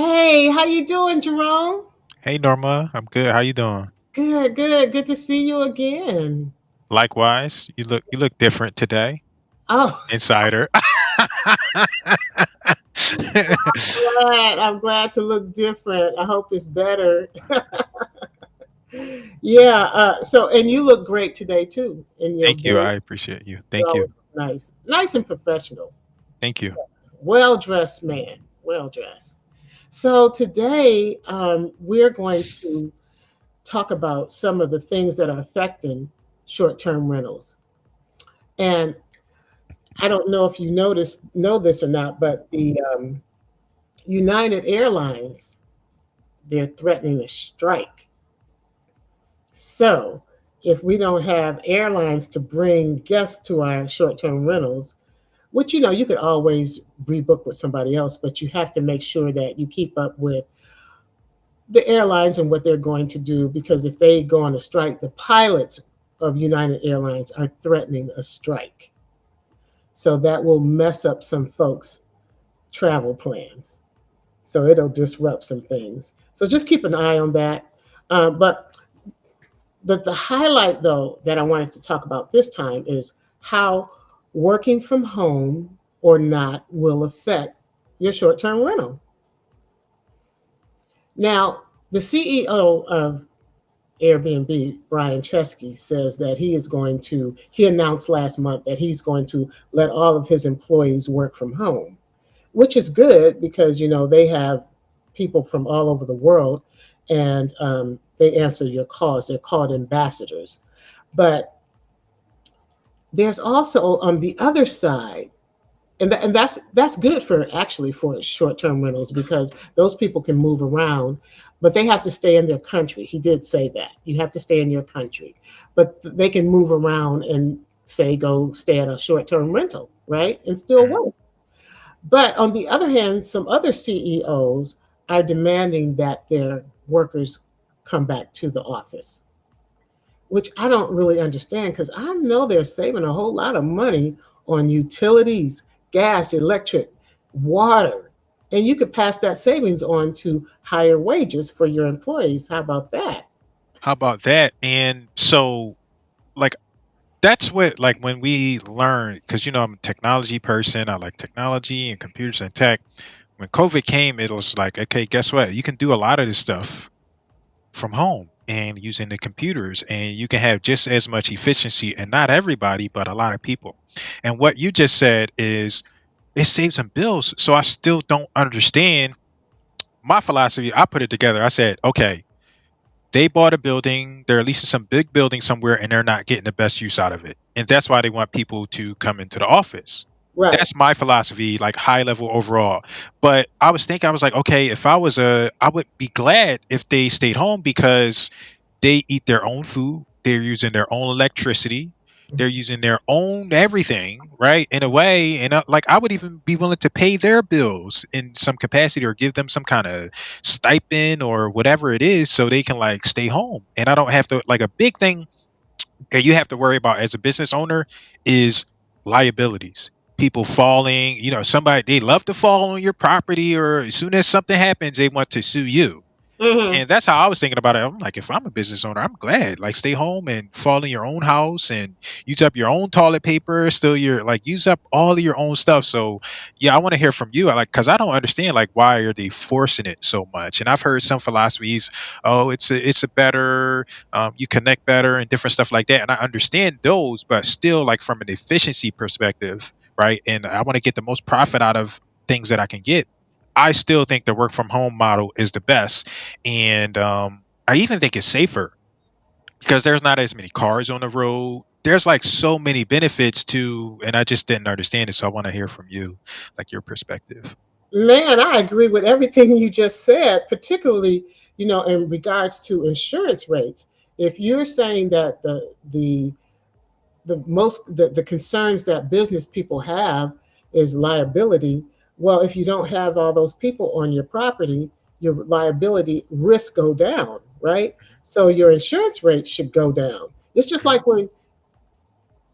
Hey, how you doing, Jerome? Hey Norma, I'm good. How you doing? Good, good. Good to see you again. Likewise, you look different today, Oh, Insider. I'm glad to look different. I hope it's better. Yeah. And you look great today too. In your Thank you. very, I appreciate you. you Thank you. always look nice and professional. Thank you. Well dressed man. Well dressed. So today, we're going to talk about some of the things that are affecting short-term rentals. And I don't know if you know this or not, but the United Airlines, they're threatening a strike. So if we don't have airlines to bring guests to our short-term rentals, which you could always rebook with somebody else, but you have to make sure that you keep up with the airlines and what they're going to do, because if they go on a strike, the pilots of United Airlines are threatening a strike. So that will mess up some folks' travel plans. So it'll disrupt some things. So just keep an eye on that. But the highlight, though, that I wanted to talk about this time is how working from home or not will affect your short term rental. Now, the CEO of Airbnb, Brian Chesky, says that he announced last month that he's going to let all of his employees work from home, which is good because they have people from all over the world, and they answer your calls. They're called ambassadors. But there's also on the other side, and that's good for actually for short-term rentals, because those people can move around, but they have to stay in their country. He did say that you have to stay in your country, but they can move around and say go stay at a short-term rental, right, and still Mm. work. But on the other hand, some other CEOs are demanding that their workers come back to the office, which I don't really understand, because I know they're saving a whole lot of money on utilities, gas, electric, water. And you could pass that savings on to higher wages for your employees. How about that? How about that? And so, like, that's what like when we learn, because I'm a technology person. I like technology and computers and tech. When COVID came, it was like, okay, guess what? You can do a lot of this stuff from home and using the computers, and you can have just as much efficiency, and not everybody but a lot of people. And what you just said is it saves some bills. So I still don't understand my philosophy. I put it together. I said, okay, they bought a building, they're leasing some big building somewhere, and they're not getting the best use out of it, and that's why they want people to come into the office. Right. That's my philosophy, like high level overall. But I was thinking, I was like, okay, if I was I would be glad if they stayed home, because they eat their own food. They're using their own electricity. They're using their own everything, right? In a way, and like I would even be willing to pay their bills in some capacity, or give them some kind of stipend or whatever it is, so they can like stay home. And I don't have to, like, a big thing that you have to worry about as a business owner is liabilities. People falling, somebody, they love to fall on your property, or as soon as something happens, they want to sue you. Mm-hmm. And that's how I was thinking about it. I'm like, if I'm a business owner, I'm glad. Like, stay home and fall in your own house and use up your own toilet paper. Still, use up all of your own stuff. So, yeah, I want to hear from you. Because I don't understand, like, why are they forcing it so much? And I've heard some philosophies. Oh, it's a better, you connect better and different stuff like that. And I understand those, but still, like, from an efficiency perspective, right? And I want to get the most profit out of things that I can get. I still think the work from home model is the best, and I even think it's safer, because there's not as many cars on the road. There's like so many benefits to, and I just didn't understand it. So I want to hear from you, like your perspective. Man, I agree with everything you just said, particularly, in regards to insurance rates. If you're saying that the concerns that business people have is liability, well, if you don't have all those people on your property, your liability risks go down, right? So your insurance rate should go down. It's just Mhm. like when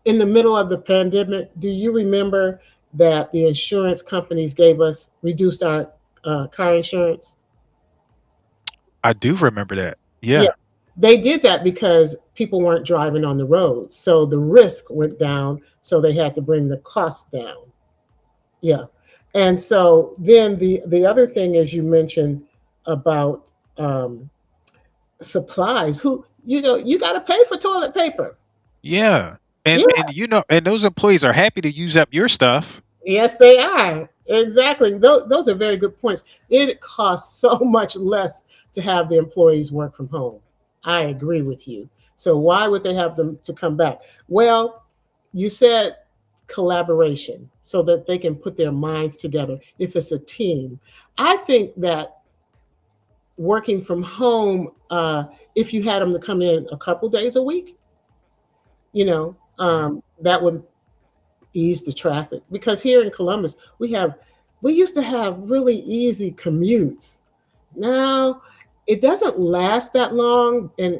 in the middle of the pandemic, do you remember that the insurance companies gave us reduced our car insurance? I do remember that. Yeah, Yeah. they did that because people weren't driving on the roads, so the risk went down. So they had to bring the cost down. Yeah, and so then the other thing is you mentioned about supplies. Who you got to pay for toilet paper. Yeah. Yeah, And and those employees are happy to use up your stuff. yes, they are. Exactly. Those are very good points. It costs so much less to have the employees work from home. I agree with you. So why would they have them to come back? Well, you said collaboration so that they can put their minds together if it's a team. I think that working from home, if you had them to come in a couple days a week, Mhm. that would ease the traffic because here in Columbus we used to have really easy commutes. Now it doesn't last that long, and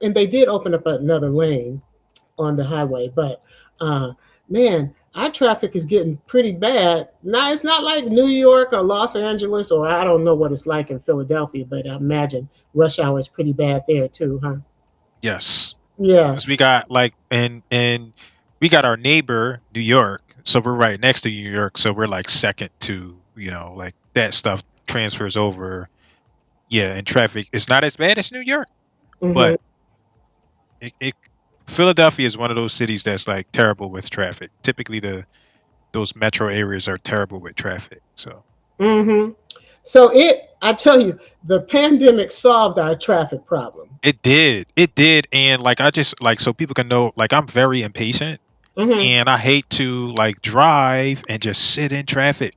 they did open up another lane on the highway, but uh, man, our traffic is getting pretty bad. Now it's not like New York or Los Angeles, or I don't know what it's like in Philadelphia, but I imagine rush hour is pretty bad there too, huh? Yes. Yeah. Because we got like and we got our neighbor New York, so we're right next to New York, so we're like second to like that stuff transfers over. Yeah, and traffic is not as bad as New York, Hmm. but it Philadelphia is one of those cities that's like terrible with traffic. Typically, the those metro areas are terrible with traffic. So Hmm. So I tell you, the pandemic solved our traffic problem. it did, and like I just like so people can know, like I'm very impatient, Hmm. and I hate to like drive and just sit in traffic.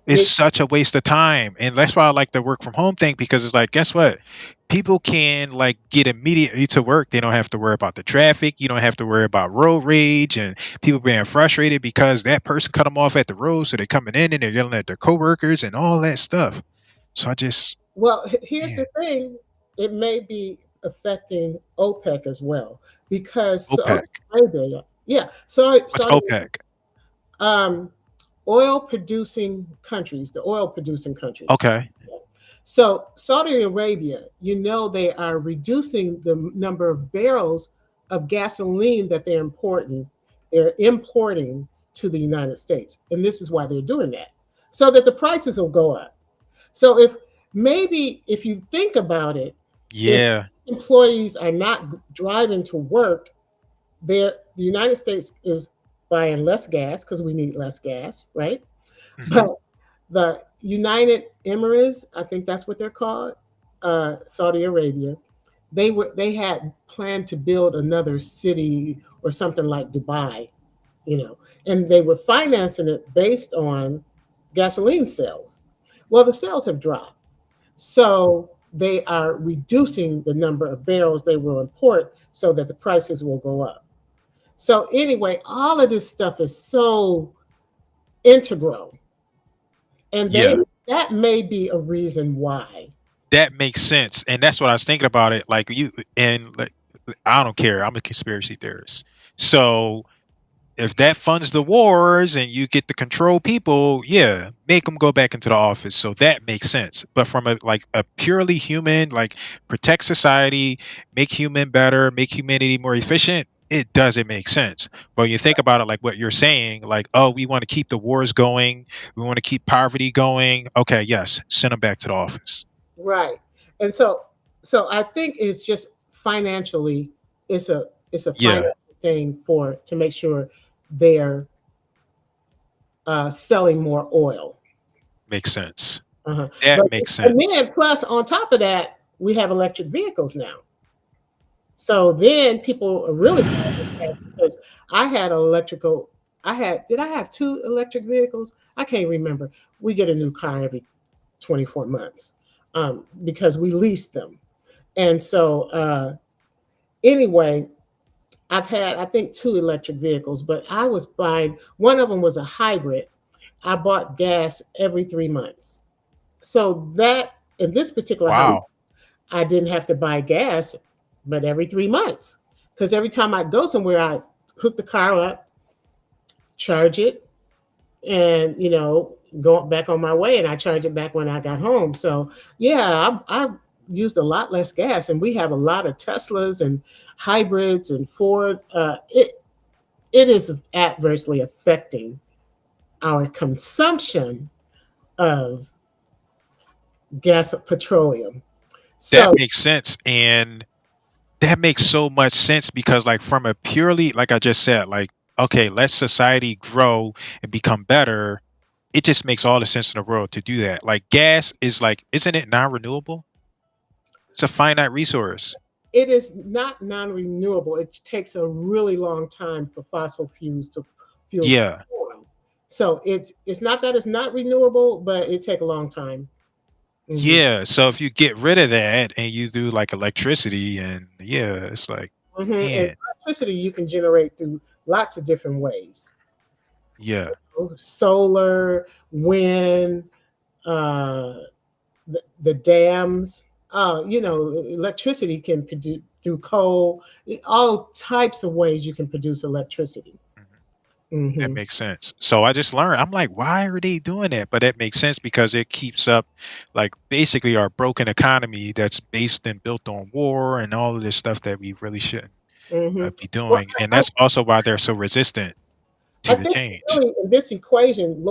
It's It, such a waste of time. And that's why I like the work from home thing because it's like, guess what? People can like get immediately to work. They don't have to worry about the traffic. You don't have to worry about road rage and people being frustrated because that person cut them off at the road. So they're coming in and they're yelling at their coworkers and all that stuff. So I just, well, here's man, the thing: it may be affecting OPEC as well because Saudi OPEC. Arabia, yeah, sorry, What's Saudi, OPEC? um, oil producing countries, the oil producing countries. Okay. So Saudi Arabia, they are reducing the number of barrels of gasoline that They're importing to the United States, and this is why they're doing that, so that the prices will go up. So if you think about it, if Yeah. employees are not driving to work, the United States is buying less gas because we need less gas, right? Hmm. But the United Emirates, I think that's what they're called, Saudi Arabia, they had planned to build another city or something like Dubai, and they were financing it based on gasoline sales. Well, the sales have dropped, so they are reducing the number of barrels they will import so that the prices will go up. So anyway, all of this stuff is so integral, and they Yeah. that may be a reason why. That makes sense. And that's what I was thinking about it. Like and like, I don't care. I'm a conspiracy theorist. So if that funds the wars and you get to control people, yeah, make them go back into the office. So that makes sense. But from a purely human, like protect society, make human better, make humanity more efficient, it doesn't make sense. But when you think about it, like what you're saying, like, oh, we want to keep the wars going, we want to keep poverty going. Okay, yes, send them back to the office. Right. And so I think it's just financially, it's a Yeah, financial thing for to make sure they're selling more oil. makes sense. Uh-huh. That But makes and sense. then plus on top of that, we have electric vehicles now. So then people are really buying the gas because I had an electrical. Did I have two electric vehicles? I can't remember. We get a new car every 24 months because we lease them. And so anyway, I've had I think two electric vehicles, but I was buying one of them was a hybrid. I bought gas every 3 months. So that in this particular house, Wow. I didn't have to buy gas, but every 3 months. Because every time I go somewhere, I hook the car up, charge it, and go back on my way, and I charge it back when I got home. So yeah, I used a lot less gas, and we have a lot of Teslas and hybrids and Ford. It is adversely affecting our consumption of gas, petroleum. That So makes sense, and that makes so much sense because, like, from a purely, like I just said, like, okay, let society grow and become better. It just makes all the sense in the world to do that. Like, gas is like, isn't it non-renewable? It's a finite resource. it is not non-renewable. It takes a really long time for fossil fuels to Yeah. form. So it's not that it's not renewable, but it take a long time. Hmm. Yeah. So if you get rid of that and you do like electricity, and yeah, it's like, Hmm. And man, electricity you can generate through lots of different ways: yeah. solar, wind, uh, the dams. Electricity can produce through coal. All types of ways you can produce electricity. Mhm. That Hmm. makes sense. So I just learned, I'm like, why are they doing that? But that makes sense because it keeps up, like, basically our broken economy that's based and built on war and all of this stuff that we really shouldn't Hmm. be Well, doing. And that's also why they're so resistant I to the think change. really in this equation,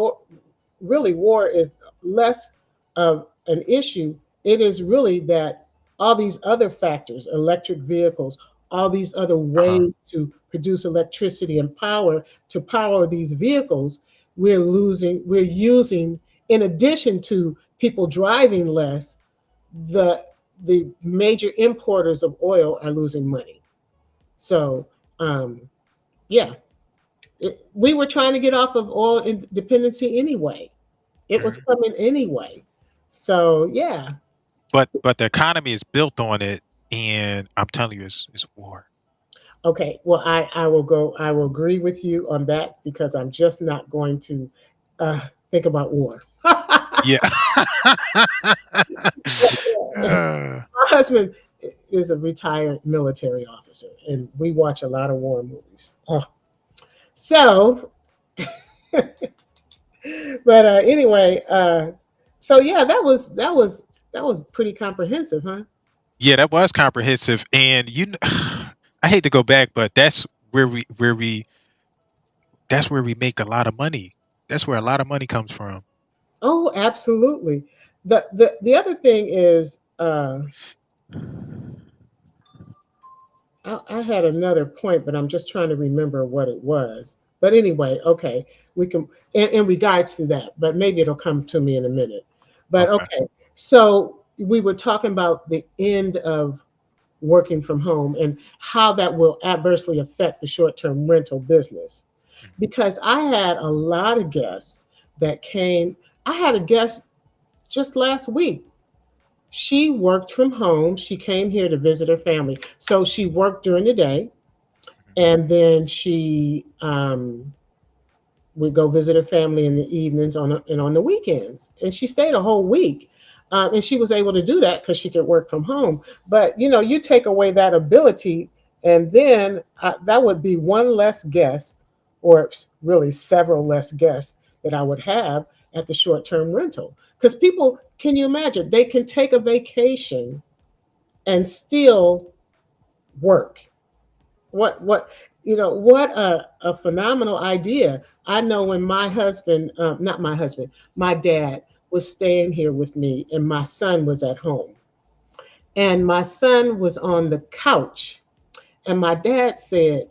really war is less of an issue. It is really that all these other factors, electric vehicles, all these other Uh-huh. ways to produce electricity and power to power these vehicles, we're using, in addition to people driving less, the the major importers of oil are losing money. So um, yeah, we were trying to get off of oil dependency anyway. It was Mhm. coming anyway. So yeah. But the economy is built on it, and I'm telling you, it's war. Okay. Well, I will go. I will agree with you on that because I'm just not going to think about war. Yeah. My Uh, husband is a retired military officer, and we watch a lot of war movies. Oh. So, but anyway, so yeah, that was pretty comprehensive, huh? yeah, that was comprehensive, and I hate to go back, but that's where we make a lot of money. That's where a lot of money comes from. Oh, absolutely. The other thing is, I had another point, but I'm just trying to remember what it was. But anyway, okay, we can in regards to that, but maybe it'll come to me in a minute. But Okay. okay, so we were talking about the end of working from home and how that will adversely affect the short-term rental business. Mhm. Because I had a lot of guests that came. I had a guest just last week. She worked from home. She came here to visit her family. So she worked during the day, Mhm. and then she would go visit her family in the evenings and on the weekends. And she stayed a whole week. And she was able to do that because she could work from home. But you take away that ability, and then that would be one less guest, or really several less guests that I would have at the short term rental. Because people, can you imagine? They can take a vacation and still work. What a phenomenal idea. I know when my husband, not my husband, my dad was staying here with me and my son was at home, and my son was on the couch, and my dad said,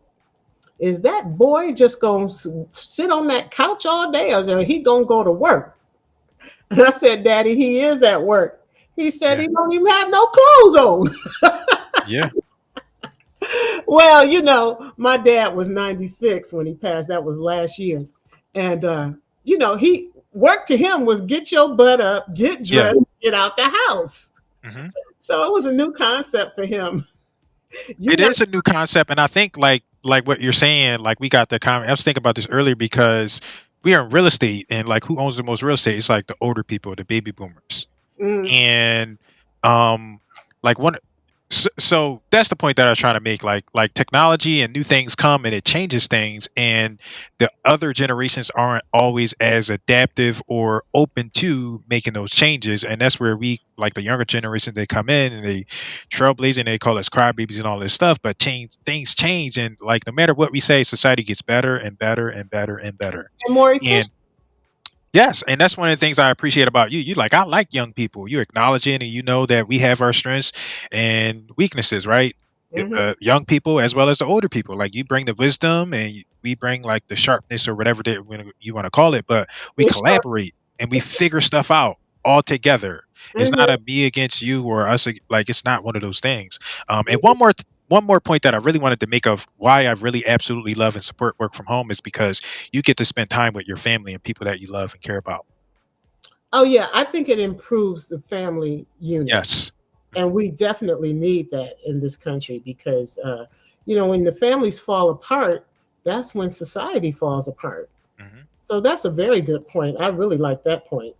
is that boy just going to sit on that couch all day, or is he going to go to work? And I said, Daddy, he is at work. He said Yeah. he don't even have no clothes on. Yeah. Well, my dad was 96 when he passed. That was last year. And, he work to him was get your butt up, get Yeah. dressed, get out the house. Hmm. So it was a new concept for him. You It got, is a new concept, and I think like what you're saying, like we got the comment. I was thinking about this earlier because we are in real estate, and like who owns the most real estate? It's like the older people, the baby boomers, mm, and um, like one. So that's the point that I was trying to make. Like technology and new things come and it changes things, and the other generations aren't always as adaptive or open to making those changes. And that's where we, like the younger generation, they come in and they trailblaze and they call us crybabies and all this stuff. But change things change, and like no matter what we say, society gets better and better and better and better. and more efficient. And yes, and that's one of the things I appreciate about you. You like I like young people. You acknowledge it, and you know that we have our strengths and weaknesses, right? Hmm. Young people as well as the older people. Like you bring the wisdom, and we bring like the sharpness or whatever that you want to call it. But we It's sure. collaborate and we figure stuff out all together. It's not Hmm. a me against you or us. Like it's not one of those things. And one more point that I really wanted to make of why I really absolutely love and support work from home is because you get to spend time with your family and people that you love and care about. Oh yeah, I think it improves the family unit, Yes. and we definitely need that in this country because when the families fall apart, that's when society falls apart. Hmm. So that's a very good point. I really like that point.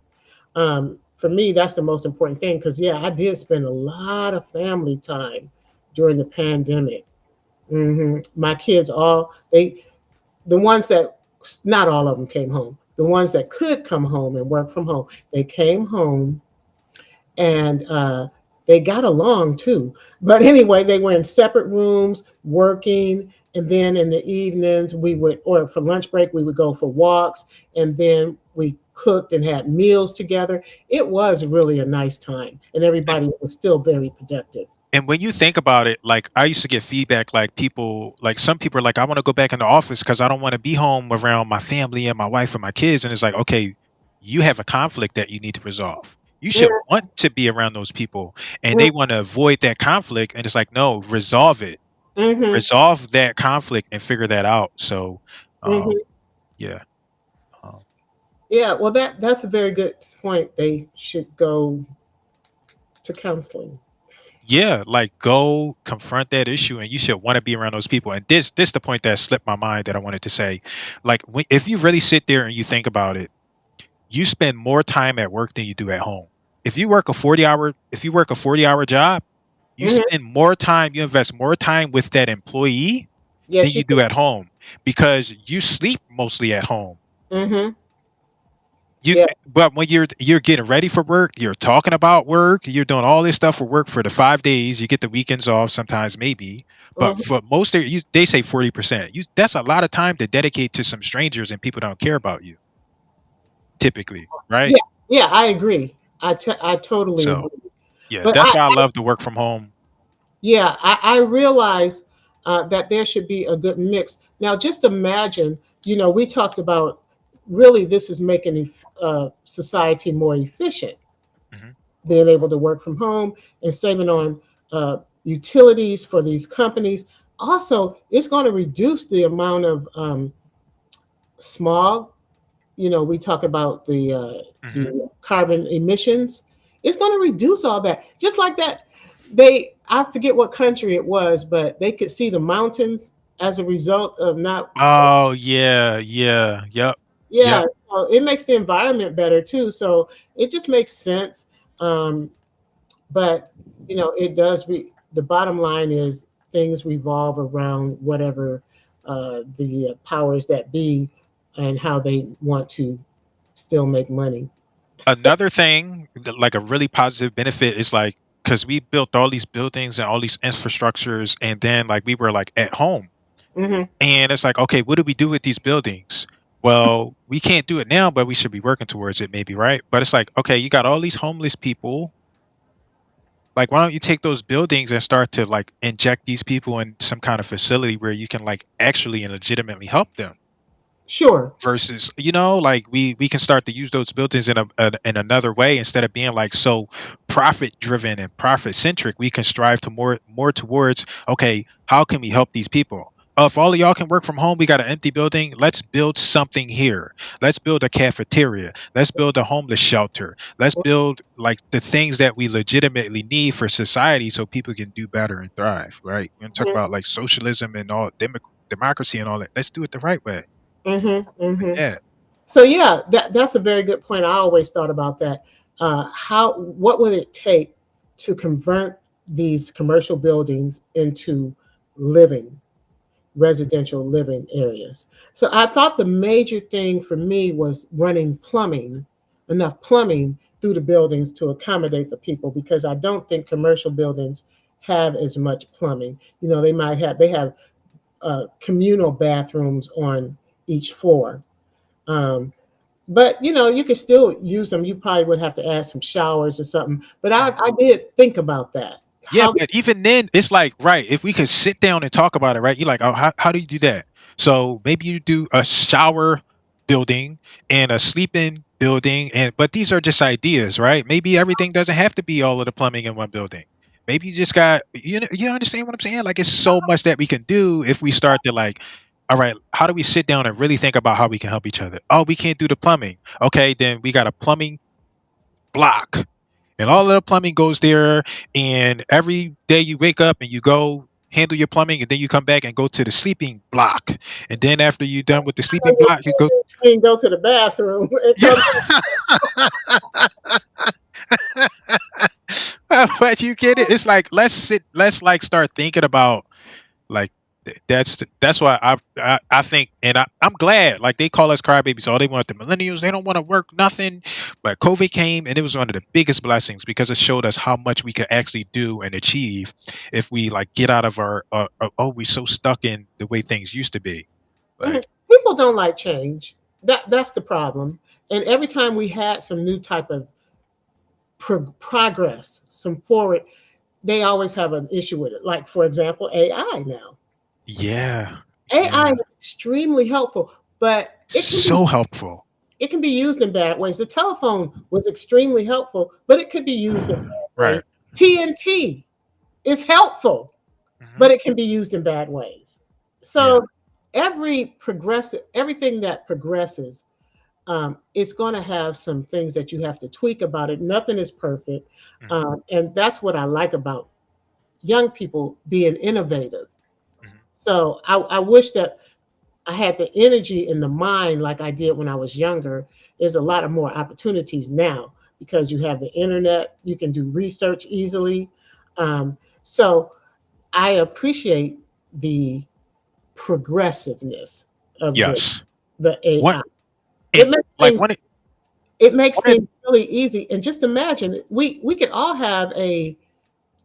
For me, that's the most important thing because yeah, I did spend a lot of family time during the pandemic. My kids all they the ones that not all of them came home. The ones that could come home and work from home, they came home and they got along too. But anyway, they were in separate rooms working. And then in the evenings, or for lunch break, we would go for walks. And then we cooked and had meals together. It was really a nice time. And everybody was still very productive. And when you think about it, like I used to get feedback, like some people are like, I want to go back in the office because I don't want to be home around my family and my wife and my kids. And it's like, okay, you have a conflict that you need to resolve. You should want to be around those people, and they want to avoid that conflict. And it's like, no, resolve it, Mm-hmm. resolve that conflict, and figure that out. So, um, Mm-hmm. yeah, um, Yeah, well, that's a very good point. They should go to counseling. yeah, like go confront that issue, and you should want to be around those people. And this the point that slipped my mind that I wanted to say. Like if you really sit there and you think about it, you spend more time at work than you do at home. If you work a 40 hour job, you Hmm. spend more time, you invest more time with that employee than Yes, you you do. do at home because you sleep mostly at home. Hmm. You Yeah. but when you're getting ready for work, you're talking about work, you're doing all this stuff for work for the 5 days. You get the weekends off sometimes, maybe, but Hmm. for most of you, they say 40%. That's a lot of time to dedicate to some strangers and people don't care about you, typically, right? Yeah. Yeah. I agree. I totally So agree. yeah, But that's why I love to work from home. yeah, I realize that there should be a good mix. Now, just imagine, we talked about really this is making society more efficient, Hmm. being able to work from home and saving on utilities for these companies. Also, it's going to reduce the amount of smog. We talk about Hmm. the carbon emissions. It's going to reduce all that. Just like that, I forget what country it was, but they could see the mountains as a result of not. Oh yeah, yeah, yep, Yeah, yep. so it makes the environment better too. So it just makes sense. Um, but it does. The bottom line is things revolve around whatever the powers that be and how they want to still make money. Another thing, like a really positive benefit, is like because we built all these buildings and all these infrastructures, and then like we were like at home. Hmm. And it's like, okay, what do we do with these buildings? Well, we can't do it now, but we should be working towards it, maybe, right? But it's like, okay, you got all these homeless people. Like, why don't you take those buildings and start to like inject these people in some kind of facility where you can like actually and legitimately help them? Sure. Versus, like we can start to use those buildings in another way instead of being like so profit driven and profit centric. We can strive to more towards, okay, how can we help these people? Oh, if all of y'all can work from home, we got an empty building, let's build something here. Let's build a cafeteria, let's build a homeless shelter, let's build like the things that we legitimately need for society so people can do better and thrive, right? We're gonna talk about like socialism and all democracy and all that. Let's do it the right way, Hmm. like Hmm. that. So yeah, that's a very good point. I always thought about that. What would it take to convert these commercial buildings into living, residential living areas. So I thought the major thing for me was running plumbing, enough plumbing through the buildings to accommodate the people, because I don't think commercial buildings have as much plumbing. You know, they have communal bathrooms on each floor. Um, but you know, you could still use them. You probably would have to add some showers or something. But I did think about that. Yeah, How but even then, it's like, right, if we could sit down and talk about it, right? You're like, oh, how do you do that? So maybe you do a shower building and a sleeping building, and but these are just ideas, right? Maybe everything doesn't have to be all of the plumbing in one building. Maybe you just got, you understand what I'm saying? Like, it's so much that we can do if we start to like, all right, how do we sit down and really think about how we can help each other? Oh, we can't do the plumbing. Okay, then we got a plumbing block, and all of the plumbing goes there, and every day you wake up and you go handle your plumbing, and then you come back and go to the sleeping block, and then after you're done with the sleeping block you go. and go to the bathroom and Yeah. come. But you get it, it's like, let's like start thinking about, like, that's why I think, and I'm glad, like, they call us crybabies. All they want, the millennials, they don't want to work nothing. But COVID came, and it was one of the biggest blessings, because it showed us how much we could actually do and achieve if we like get out of our oh, we're so stuck in the way things used to be. Like, Mhm. People don't like change. That's the problem. And every time we had some new type of progress, some forward, they always have an issue with it. Like for example, AI now. yeah, AI yeah, is extremely helpful, but so helpful. it can be used in bad ways. The telephone was extremely helpful, but it could be used in bad Right. ways. TNT is helpful, Hmm. but it can be used in bad ways. Yeah. So everything that progresses, it's going to have some things that you have to tweak about it. Nothing is perfect, Hmm. and that's what I like about young people being innovative. Hmm. So I wish that I had the energy and the mind like I did when I was younger. There's a lot of more opportunities now because you have the internet. You can do research easily. So I appreciate the progressiveness of Yes. the What, AI. It and makes like things one of really easy. And just imagine we could all have a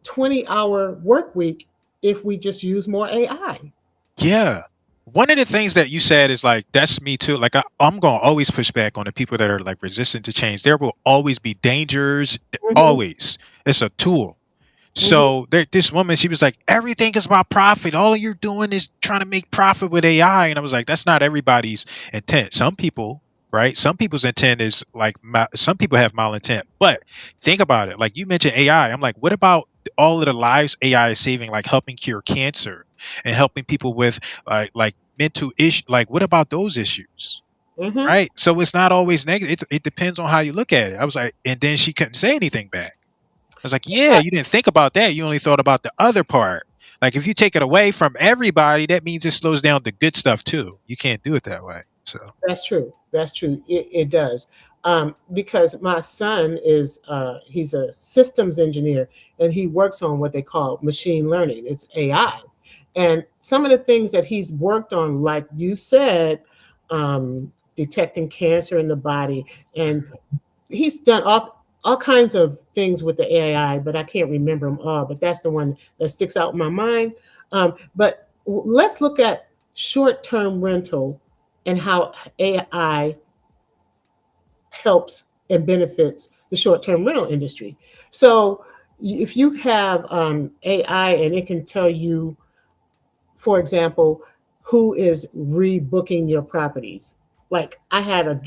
20-hour work week if we just use more AI. Yeah. One of the things that you said is like, that's me too. Like, I'm going to always push back on the people that are like resistant to change. There will always be dangers. Hmm. Always. It's a tool. Hmm. So this woman, she was like, everything is about profit. All you're doing is trying to make profit with AI. And I was like, that's not everybody's intent. Some people, right? Some people's intent is like, some people have malintent. But think about it. Like you mentioned AI. I'm like, what about all of the lives AI is saving, like helping cure cancer and helping people with like mental issue? Like, what about those issues? Hmm. Right. So it's not always negative. It depends on how you look at it. I was like, and then she couldn't say anything back. I was like, yeah, you didn't think about that. You only thought about the other part. Like, if you take it away from everybody, that means it slows down the good stuff too. You can't do it that way. So, That's true. That's true. It does. Because my son is he's a systems engineer and he works on what they call machine learning. It's AI. And some of the things that he's worked on, like you said, detecting cancer in the body, and mhm. he's done all kinds of things with the AI, but I can't remember them all. But that's the one that sticks out in my mind. But let's look at short-term rental and how AI helps and benefits the short-term rental industry. So if you have AI and it can tell you, for example, who is rebooking your properties. Like I had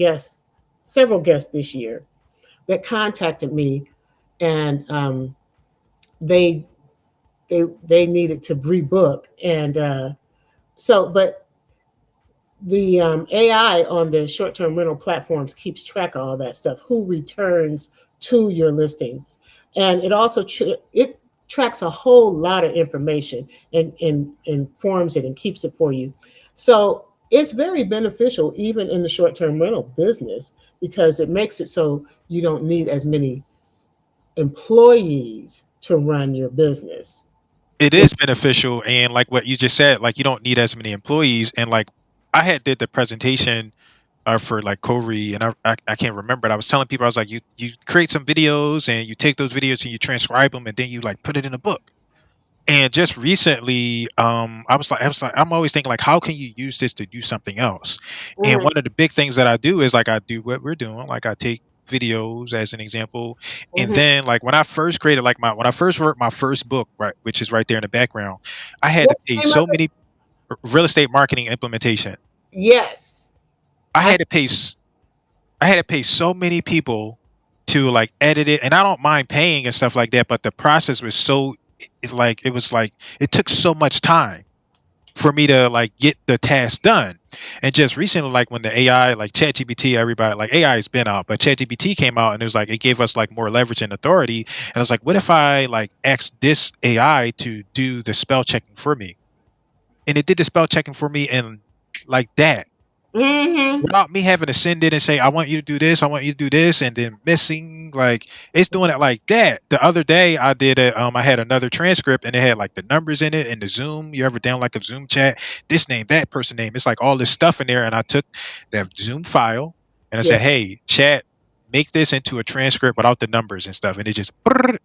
several guests this year that contacted me, and they they needed to rebook, and but the AI on the short-term rental platforms keeps track of all that stuff. Who returns to your listings, and it also it tracks a whole lot of information and informs it and keeps it for you. So it's very beneficial even in the short-term rental business because it makes it so you don't need as many employees to run your business. It It, is beneficial, and like what you just said, like you don't need as many employees. And like I had did the presentation for like Covery, and I can't remember it. I was telling people, I was like, you create some videos and you take those videos and you transcribe them and then you like put it in a book. And just recently, I'm always thinking like, how can you use this to do something else? And mhm, one of the big things that I do is like I do what we're doing, like I take videos as an example, and mhm. then like when I first created like my when I first wrote my first book, right, which is right there in the background, I had to What's pay the name of so it? many real estate marketing implementation. Yes. I I had to pay I had to pay so many people to like edit it, and I don't mind paying and stuff like that, but the process was so it's like it took so much time for me to like get the task done. And just recently, like when the AI, like ChatGPT, everybody like AI has been out, but ChatGPT came out and it was like it gave us like more leverage and authority. And I was like, what if I like asked this AI to do the spell checking for me? And it did the spell checking for me and like that mhm. without me having to send it and say, I want you to do this, I want you to do this, and then missing like it's doing it like that. The other day I did it, I had another transcript and it had like the numbers in it and the Zoom. You ever down like a Zoom chat, this name, that person name. It's like all this stuff in there. And I took that Zoom file and I Yeah. said, hey, chat, make this into a transcript without the numbers and stuff. And it just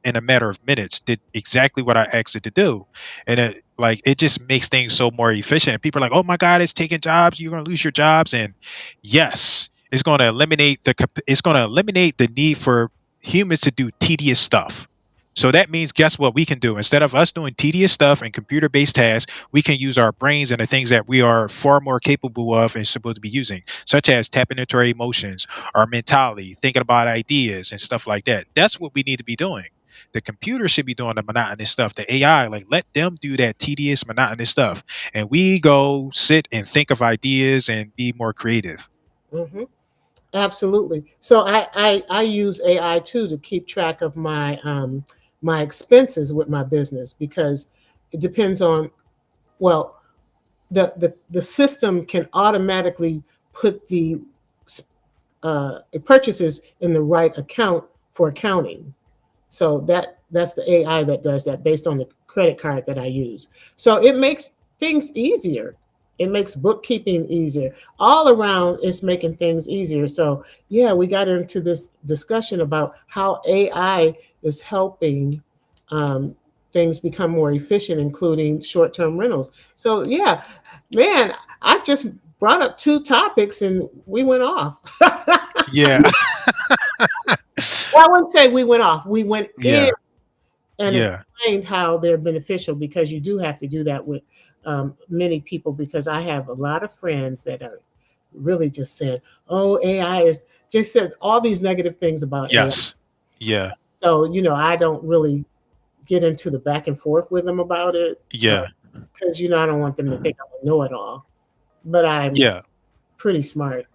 in a matter of minutes did exactly what I asked it to do. And it just makes things so more efficient. And people are like, oh my God, it's taking jobs, you're gonna lose your jobs. And yes, it's going to eliminate the need for humans to do tedious stuff. So that means, guess what we can do? Instead of us doing tedious stuff and computer-based tasks, we can use our brains and the things that we are far more capable of and supposed to be using, such as tapping into our emotions, our mentality, thinking about ideas and stuff like that. That's what we need to be doing. The computer should be doing the monotonous stuff. The AI, like, let them do that tedious, monotonous stuff, and we go sit and think of ideas and be more creative. Mhm. Absolutely. So I use AI too to keep track of my expenses with my business because it depends on, well, the system can automatically put the purchases in the right account for accounting. So that's the AI that does that based on the credit card that I use. So it makes things easier. It makes bookkeeping easier. All around, it's making things easier. So yeah, we got into this discussion about how AI is helping um, things become more efficient, including short-term rentals. So yeah, man, I just brought up two topics and we went off. Yeah. Well, I wouldn't say we went off. We went in Yeah. and Yeah. explained how they're beneficial because you do have to do that with many people. Because I have a lot of friends that are really just saying, "Oh, AI is just says all these negative things about AI." Yes. Yeah. So I don't really get into the back and forth with them about it Yeah. because I don't want them to think I'm a know-it-all. But I'm Yeah. pretty smart.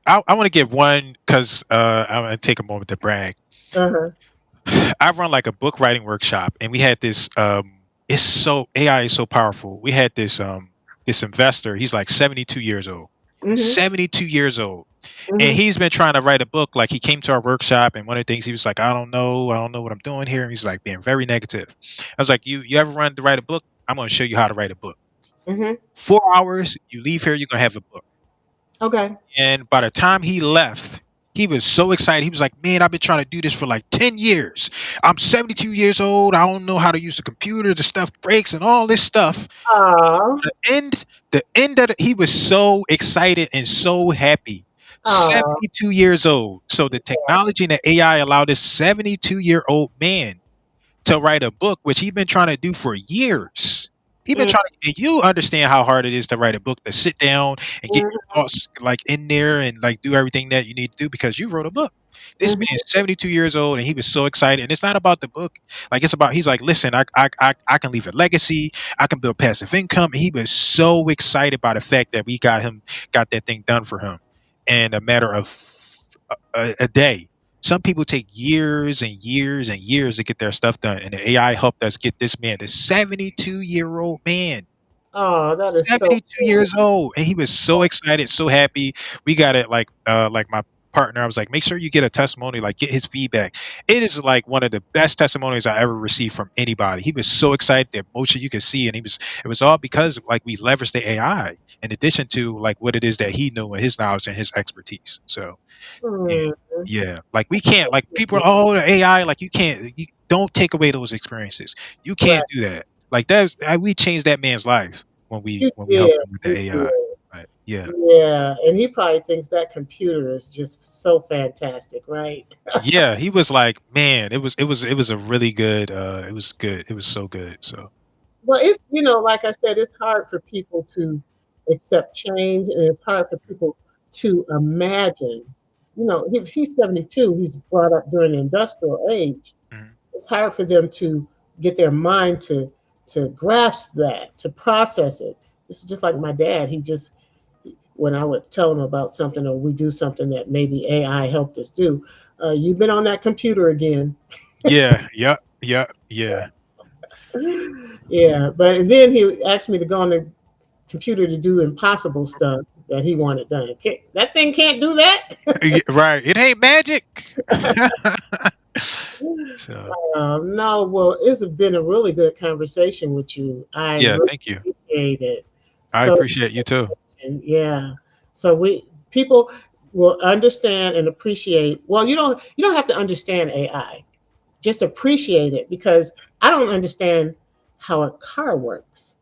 I want to give one because I want to take a moment to brag. Uh-huh. I run like a book writing workshop, and we had this. It's so AI is so powerful. We had this investor. He's like 72 years old. Mm-hmm. 72 years old, and Mm-hmm. he's been trying to write a book. Like he came to our workshop, and one of the things he was like, I don't know what I'm doing here. And he's like being very negative. I was like, you ever run to write a book? I'm going to show you how to write a book. Mm-hmm. 4 hours, you leave here, you're gonna have a book. Okay. And by the time he left, he was so excited. He was like, man, I've been trying to do this for like 10 years. I'm 72 years old. I don't know how to use the computer. The stuff breaks and all this stuff. Oh. End, the end of it, he was so excited and so happy. Oh. 72 years old. So the technology and the AI allowed this 72-year-old man to write a book, which he's been trying to do for years. He's been Mm-hmm. trying to, and you understand how hard it is to write a book, to sit down and get your Mm-hmm. thoughts like in there and like do everything that you need to do because you wrote a book. This man Mm-hmm. is 72 years old and he was so excited. And it's not about the book. Like it's about, he's like, listen, I can leave a legacy. I can build passive income. And he was so excited by the fact that got that thing done for him in a matter of a day. Some people take years and years and years to get their stuff done, and the AI helped us get this man, this 72-year-old man, Oh, that is so 72 cool. years old, and he was so excited, so happy. We got it like my partner, I was like, make sure you get a testimony, like get his feedback. It is like one of the best testimonies I ever received from anybody. He was so excited, the emotion you could see, and it was all because like we leveraged the AI in addition to like what it is that he knew and his knowledge and his expertise. So yeah, Mhm. yeah. Like we can't like people are, oh, the AI, like you don't take away those experiences. You Right. can't do that. Like that's we changed that man's life You when we helped did. him with You the AI. did. Right. Yeah. Yeah. And he probably thinks that computer is just so fantastic, right? Yeah, he was like, man, it was a really good it was good. It was so good. So Well, it's, like I said, it's hard for people to accept change, and it's hard for people to imagine. He's 72, he's brought up during the industrial age. mhm. It's hard for them to get their mind to grasp that, to process it. This is just like my dad. He just, when I would tell him about something or we do something that maybe AI helped us do, you've been on that computer again. Yeah, yeah, yeah, yeah. Yeah, but and then he asked me to go on the computer to do impossible stuff that he wanted done. That thing can't do that. Right. It ain't magic. So No, well, it's been a really good conversation with you. I yeah, really thank you. appreciate it. I So, appreciate you too. and yeah, so we people will understand and appreciate. Well, you don't have to understand AI. Just appreciate it because I don't understand how a car works.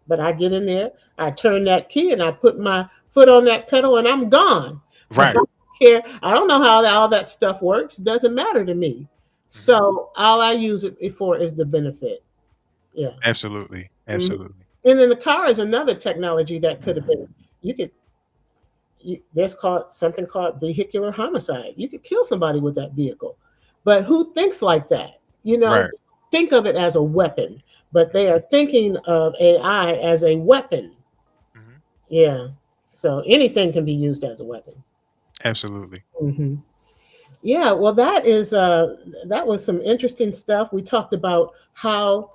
But I get in there, I turn that key, and I put my foot on that pedal, and I'm gone. But I Right. don't care. I don't know how all that stuff works. It doesn't matter to me. Mhm. So all I use it for is the benefit. Yeah. Absolutely. Mhm. Absolutely. And then the car is another technology that could have been. You could. There's called something called vehicular homicide. You could kill somebody with that vehicle, but who thinks like that? Right. Think of it as a weapon, but they are thinking of AI as a weapon. Mhm. Yeah. So anything can be used as a weapon. Absolutely. Hmm. Yeah. Well, that was some interesting stuff. We talked about how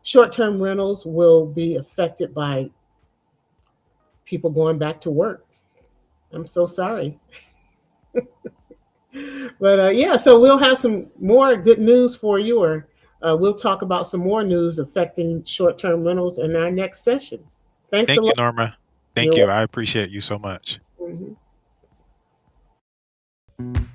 short-term rentals will be affected by people going back to work. I'm so sorry. But yeah, so we'll have some more good news for you, or we'll talk about some more news affecting short term rentals in our next session. Thanks a Thank you, lot. Norma. Thank You're you. I appreciate you so much. welcome. Mhm.